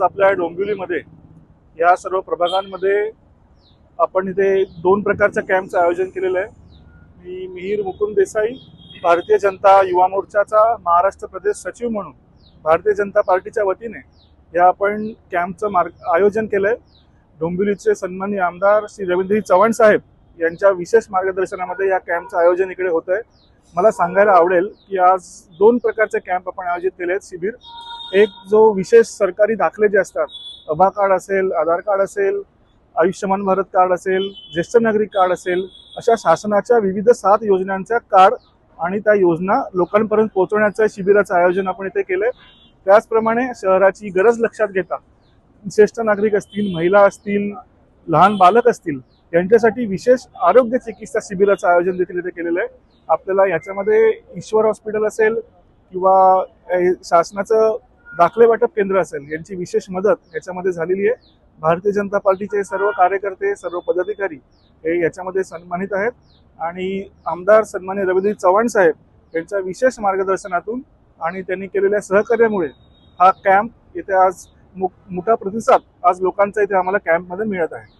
आपल्या डोंबिवलीमध्ये या सर्व प्रभागांमध्ये आपण इथे दोन प्रकारच्या कॅम्पचं आयोजन केलेलं आहे। मी मिहीर मुकुंद देसाई, भारतीय जनता युवा मोर्चाचा महाराष्ट्र प्रदेश सचिव म्हणून भारतीय जनता पार्टीच्या वतीने या आपण कॅम्पचं आयोजन केलंय। डोंबिवलीचे सन्माननीय आमदार श्री रवींद्र चव्हाण साहेब यांच्या विशेष मार्गदर्शनामध्ये या कॅम्पचं आयोजन इकडे होत आहे। मला सांगायला आवडेल की आज दोन प्रकारचे कॅम्प आपण आयोजित केले आहेत शिबिर। एक जो विशेष सरकारी दाखले जे असतात, आभा कार्ड असेल, आधार कार्ड असेल, आयुष्यमान भारत कार्ड असेल, ज्येष्ठ नागरिक कार्ड असेल, अशा शासनाच्या विविध 7 योजनांच्या कार्ड आणि त्या योजना लोकांपर्यंत पोहोचवण्याचं शिबिराचं आयोजन आपण इथे केलंय। त्याचप्रमाणे शहराची गरज लक्षात घेता ज्येष्ठ नागरिक असतील, महिला असतील, लहान बालक असतील यांच्यासाठी विशेष आरोग्य चिकित्सा शिबिराचं आयोजन देखील इथे केलेलं आहे। आपल्याला याच्यामध्ये ईश्वर हॉस्पिटल असेल किंवा शासनाचं दाखले वाटप केंद्र असेल यांची विशेष मदत याच्यामध्ये झालेली आहे। भारतीय जनता पार्टीचे सर्व कार्यकर्ते, सर्व पदाधिकारी हे याच्यामध्ये सन्मानित आहेत आणि आमदार सन्माननीय रवींद्र चव्हाण साहेब यांच्या विशेष मार्गदर्शनातून आणि त्यांनी केलेल्या सहकार्यामुळे हा कॅम्प इथे आज मोठा प्रतिसाद आज लोकांचा इथे आम्हाला कॅम्पमध्ये मिळत आहे।